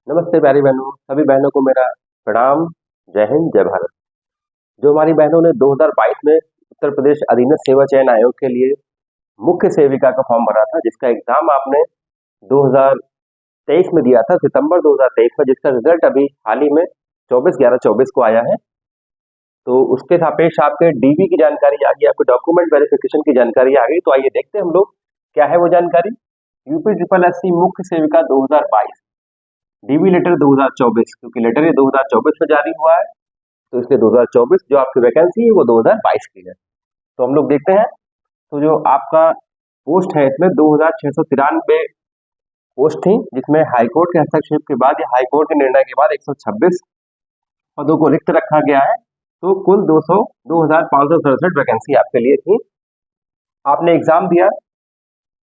नमस्ते प्यारी बहनों, सभी बहनों को मेरा प्रणाम। जय हिंद, जय भारत। जो हमारी बहनों ने 2022 में उत्तर प्रदेश अधीनस्थ सेवा चयन आयोग के लिए मुख्य सेविका का फॉर्म भरा था, जिसका एग्जाम आपने 2023 में दिया था, सितंबर 2023 में, जिसका रिजल्ट अभी हाल ही में 24/11/24 को आया है। तो उसके सापेक्ष आपके डीवी की जानकारी आ गई, आपके डॉक्यूमेंट वेरिफिकेशन की जानकारी आ गई। तो आइए देखते हैं हम लोग क्या है वो जानकारी। यूपी ट्रिपल एससी मुख्य सेविका 2022 डीवी लेटर 2024, क्योंकि लेटर ये 2024 में जारी हुआ है, तो इसलिए 2024 जो आपकी वैकेंसी है वो 2022 की है। तो हम लोग देखते हैं। तो जो आपका पोस्ट है इसमें 2693 पोस्ट थी, जिसमें हाईकोर्ट के हस्तक्षेप के बाद या हाईकोर्ट के निर्णय के बाद 126 पदों को रिक्त रखा गया है। तो कुल 2567 वैकेंसी आपके लिए थी। आपने एग्जाम दिया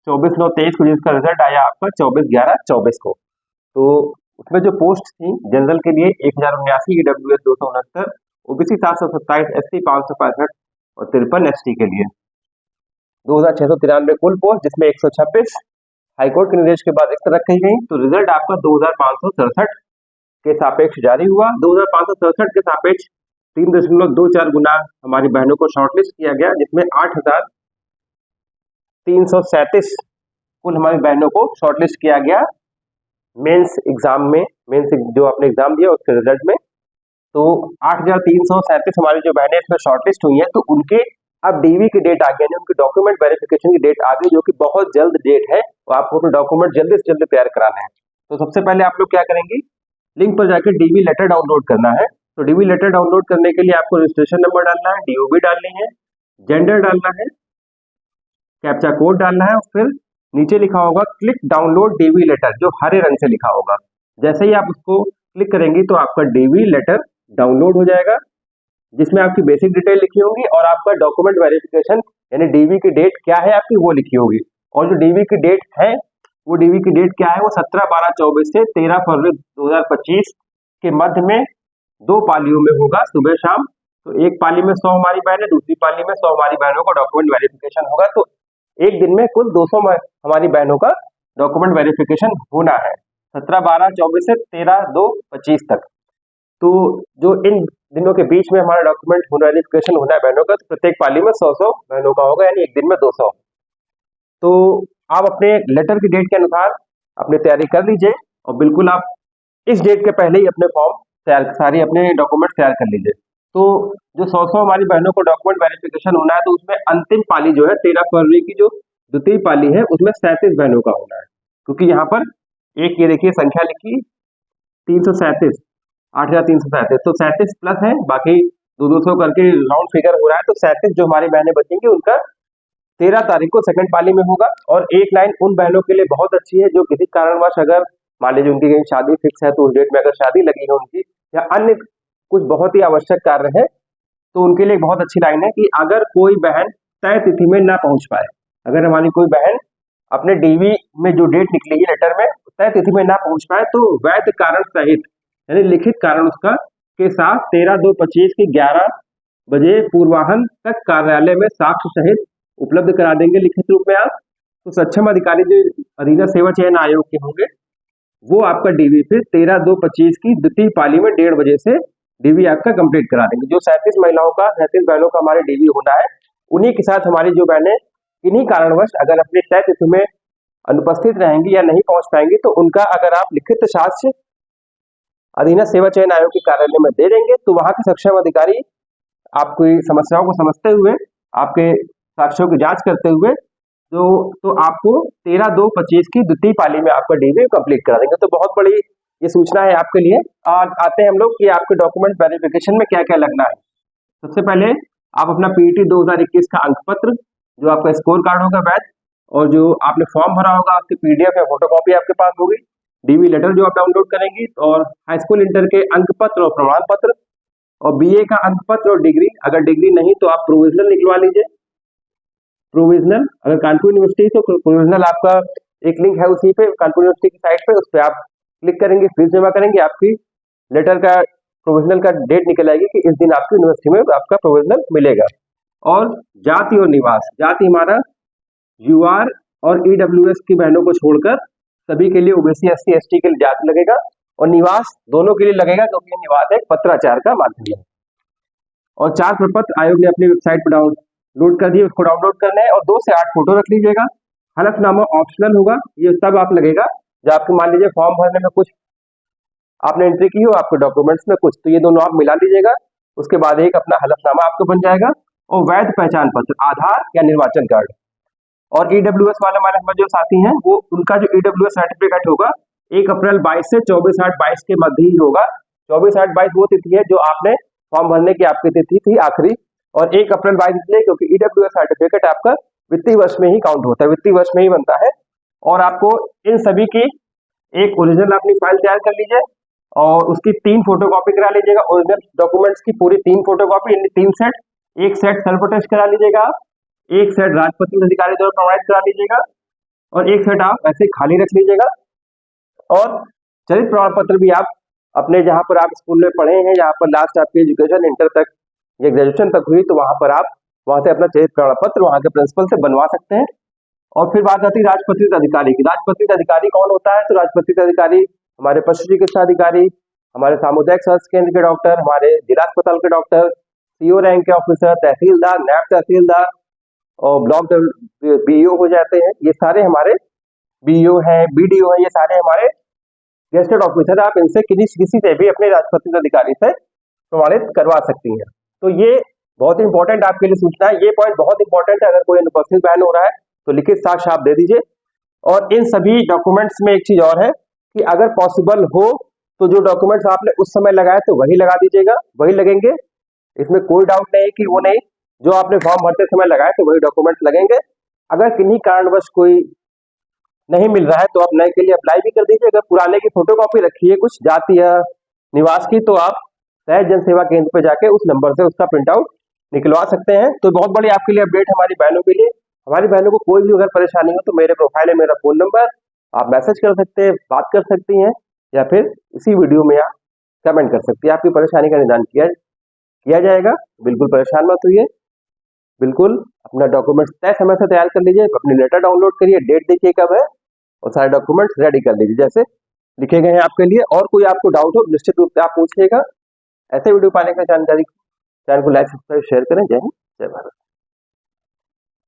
24/9/23 को, जिसका रिजल्ट आया आपका 24/11/24 को। तो उसमें जो पोस्ट थी जनरल के लिए 1079, ईडब्ल्यूएस 269, ओबीसी 727, एससी 565 और 53 एसटी के लिए 2693 कुल पोस्ट, जिसमें 126 हाईकोर्ट के निर्देश के बाद रिक्त रखी गई। तो रिजल्ट आपका 2567 के सापेक्ष जारी हुआ। 2567 के सापेक्ष 3.24 गुना हमारी बहनों को शॉर्टलिस्ट किया गया, जिसमें 8337 कुल हमारी बहनों को शॉर्टलिस्ट किया गया मेंस एग्जाम में, मेंस जो आपने एग्जाम दिया उसके रिजल्ट में। तो 8337 हमारी जो बहनें इसमें शॉर्टलिस्ट हुई हैं, तो उनके अब डीवी की डेट आ गई, यानी उनके डॉक्यूमेंट वेरिफिकेशन की डेट आ गई, जो कि बहुत जल्द डेट है। तो आपको अपने डॉक्यूमेंट जल्दी से जल्दी तैयार कराना है। तो सबसे पहले आप लोग क्या करेंगे, लिंक पर जाकर डीवी लेटर डाउनलोड करना है। तो डीवी लेटर डाउनलोड करने के लिए आपको रजिस्ट्रेशन नंबर डालना है, डीओबी डालनी है, जेंडर डालना है, कैप्चा कोड डालना है, और फिर नीचे लिखा होगा क्लिक डाउनलोड डीवी लेटर, जो हरे रंग से लिखा होगा। जैसे ही आप उसको क्लिक करेंगे तो आपका डीवी लेटर डाउनलोड हो जाएगा, जिसमें आपकी बेसिक डिटेल लिखी होगी और आपका डॉक्यूमेंट वेरिफिकेशन यानी डीवी की डेट क्या है आपकी वो लिखी होगी। और जो डीवी की डेट है वो डीवी की डेट क्या है, वो 17/12/24 से 13 फरवरी 2025 के मध्य में 2 पालियों में होगा, सुबह शाम। तो एक पाली में 100 हमारी बहन है, दूसरी पाली में 100 हमारी बहनों का डॉक्यूमेंट वेरिफिकेशन होगा। तो एक दिन में कुल 200 हमारी बहनों का डॉक्यूमेंट वेरिफिकेशन होना है, 17/12/24 से 13/2/25 तक। तो जो इन दिनों के बीच में हमारा डॉक्यूमेंट वेरिफिकेशन होना है बहनों का, तो प्रत्येक पाली में 100 बहनों का होगा, यानी एक दिन में 200। तो आप अपने लेटर की डेट के अनुसार अपनी तैयारी कर लीजिए, और बिल्कुल आप इस डेट के पहले ही अपने फॉर्म तैयार, सारी अपने डॉक्यूमेंट तैयार कर लीजिए। तो जो 100 हमारी बहनों को डॉक्यूमेंट वेरिफिकेशन होना है, तो उसमें अंतिम पाली जो है 13 फरवरी की जो द्वितीय पाली है, उसमें 37 बहनों का होना है। क्योंकि यहाँ पर एक ये देखिए संख्या लिखी 337, 8337, तो 37 प्लस है, बाकी 200 करके राउंड फिगर हो रहा है। तो 37 जो हमारी बहनें बचेंगी उनका 13 तारीख को सेकंड पाली में होगा। और एक लाइन उन बहनों के लिए बहुत अच्छी है जो किसी कारणवश, अगर मान लीजिए उनकी कहीं शादी फिक्स है, तो उस डेट में अगर शादी लगी है उनकी, या अन्य कुछ बहुत ही आवश्यक कार्य है, तो उनके लिए बहुत अच्छी लाइन है कि अगर कोई बहन तय तिथि में ना पहुंच पाए, अगर हमारी कोई बहन अपने डीवी में जो डेट निकली है लेटर में तय तिथि में ना पहुंच पाए, तो वैध कारण सहित यानी लिखित कारण उसका के साथ 13/2/25 की 11 बजे पूर्वाहन तक कार्यालय में साक्ष्य सहित उपलब्ध करा देंगे लिखित रूप में आप। तो सक्षम अधिकारी जो अधीनस्थ सेवा चयन आयोग के होंगे, वो आपका डीवी फिर 13/2/25 की द्वितीय पाली में 1:30 बजे से डीवी आपका कंप्लीट करा देंगे। जो 37 महिलाओं का, 37 बहनों का हमारे डीवी होना है, उन्हीं के साथ हमारी जो बहनें इन्हीं कारणवश अगर अपने तय तिथि में अनुपस्थित रहेंगी या नहीं पहुंच पाएंगी, तो उनका अगर आप लिखित साक्ष्य अधीनस्थ सेवा चयन आयोग के कार्यालय में दे देंगे, तो वहां के सक्षम अधिकारी आपकी समस्याओं को समझते हुए, आपके साक्ष्यों की जांच करते हुए तो आपको 13/2/25 की द्वितीय पाली में आपका डीवी कंप्लीट करा देंगे। तो बहुत बड़ी ये सूचना है आपके लिए। आते हैं हम लोग कि आपके डॉक्यूमेंट वेरिफिकेशन में क्या क्या लगना है। सबसे पहले आप अपना पीईटी 2021 का अंक पत्र, जो आपका स्कोर कार्ड होगा बैच, और जो आपने फॉर्म भरा होगा आपकी पीडीएफ या फोटोकॉपी आपके पास होगी, डीवी लेटर जो आप डाउनलोड करेंगी, और हाई स्कूल इंटर के अंक पत्र और प्रमाण पत्र, और बीए का अंक पत्र और डिग्री, अगर डिग्री नहीं तो आप प्रोविजनल निकलवा लीजिए। प्रोविजनल अगर कानपुर यूनिवर्सिटी तो प्रोविजनल आपका एक लिंक है उसी पे, कानपुर यूनिवर्सिटी की साइट पे, उस पर आप क्लिक करेंगे, फीस जमा करेंगे, आपकी लेटर का प्रोविजनल का डेट निकल आएगी कि इस दिन आपकी यूनिवर्सिटी में आपका प्रोविजनल मिलेगा। और जाति और निवास, जाति हमारा यूआर और ईडब्ल्यूएस की बहनों को छोड़कर सभी के लिए, ओबीसी एससी एसटी के लिए जाति लगेगा, और निवास दोनों के लिए लगेगा, क्योंकि निवास एक पत्राचार का माध्यम है। और 4 प्रपत्र आयोग ने अपनी वेबसाइट पर डाउनलोड कर दिए, उसको डाउनलोड करना है और 2 से 8 फोटो रख लीजिएगा। हलफनामा ऑप्शनल होगा, ये तब आप लगेगा जब आपके मान लीजिए फॉर्म भरने में कुछ आपने एंट्री की हो, आपके डॉक्यूमेंट्स में कुछ, तो ये दोनों आप मिला लीजिएगा। उसके बाद एक अपना हलफनामा आपको बन जाएगा और वैध पहचान पत्र, आधार या निर्वाचन कार्ड। और ईडब्ल्यूएस वाले हमारे जो साथी हैं वो उनका जो ईडब्ल्यूएस सर्टिफिकेट होगा 1 अप्रैल 22 से 24/8/22 के मध्य ही होगा। 24/8/22 वो तिथि है जो आपने फॉर्म भरने की आपकी तिथि थी आखिरी, और 1 अप्रैल 22 इसलिए क्योंकि ईडब्ल्यूएस सर्टिफिकेट आपका वित्तीय वर्ष में ही काउंट होता है, वित्तीय वर्ष में ही बनता है। और आपको इन सभी की एक ओरिजिनल अपनी फाइल तैयार कर लीजिए और उसकी 3 फोटोकॉपी करा लीजिएगा। ओरिजिनल डॉक्यूमेंट्स की पूरी 3 फोटोकॉपी, यानी 3 सेट, एक सेट सेल्फ अटेस्ट करा लीजिएगा, एक सेट राजपत्रित अधिकारी द्वारा प्रोवाइड करा लीजिएगा और एक सेट आप ऐसे खाली रख लीजिएगा। और चरित्र प्रमाण पत्र भी आप अपने जहां पर आप स्कूल में पढ़े हैं, जहां पर लास्ट आपकी एजुकेशन इंटर तक या ग्रेजुएशन तक हुई, तो वहां पर आप वहां से अपना चरित्र प्रमाण पत्र वहां के प्रिंसिपल से बनवा सकते हैं। और फिर बात आती है राजपत्रित अधिकारी की। राजपत्रित अधिकारी कौन होता है? तो राजपत्रित अधिकारी हमारे पशु चिकित्सा अधिकारी, हमारे सामुदायिक स्वास्थ्य केंद्र के डॉक्टर, हमारे जिला अस्पताल के डॉक्टर, सीओ रैंक के ऑफिसर, तहसीलदार, नायब तहसीलदार और ब्लॉक बीईओ हो जाते हैं। ये सारे हमारे बीईओ है, बीडीओ है, ये सारे हमारे गेस्टेड ऑफिसर। आप इनसे किसी से भी अपने राजपत्रित अधिकारी से प्रमाणित करवा सकती हैं। तो ये बहुत इंपॉर्टेंट आपके लिए सूचना है, ये पॉइंट बहुत इंपॉर्टेंट है। अगर कोई अनुपस्थित बयान हो रहा है तो लिखित साक्ष्य आप दे दीजिए। और इन सभी डॉक्यूमेंट्स में एक चीज और है कि अगर पॉसिबल हो तो जो डॉक्यूमेंट्स आपने उस समय लगाए तो वही लगा दीजिएगा, वही लगेंगे, इसमें कोई डाउट नहीं कि वो नहीं, जो आपने फॉर्म भरते समय लगाए तो वही डॉक्यूमेंट्स लगेंगे। अगर किन्हीं कारणवश कोई नहीं मिल रहा है तो आप नए के लिए अप्लाई भी कर दीजिए। अगर पुराने की फोटोकॉपी रखी है कुछ जाति या निवास की, तो आप सहज जन सेवा केंद्र पर जाके उस नंबर से उसका प्रिंट आउट निकलवा सकते हैं। तो बहुत बड़ी आपके लिए अपडेट हमारी बहनों के लिए। हमारी बहनों को कोई भी अगर परेशानी हो तो मेरे प्रोफाइल है मेरा फोन नंबर, आप मैसेज कर सकते हैं, बात कर सकती हैं, या फिर इसी वीडियो में आप कमेंट कर सकती हैं। आपकी परेशानी का निदान किया जाएगा। बिल्कुल परेशान मत होइए, बिल्कुल अपना डॉक्यूमेंट्स तय समय से तैयार कर लीजिए, अपनी लेटर डाउनलोड करिए, डेट देखिए कब है और सारे डॉक्यूमेंट्स रेडी कर लीजिए जैसे लिखे गए हैं आपके लिए। और कोई आपको डाउट हो निश्चित रूप से आप पूछिएगा। ऐसे वीडियो पाने के लिए चैनल को लाइक, सब्सक्राइब, शेयर करें। जय हिंद, जय भारत।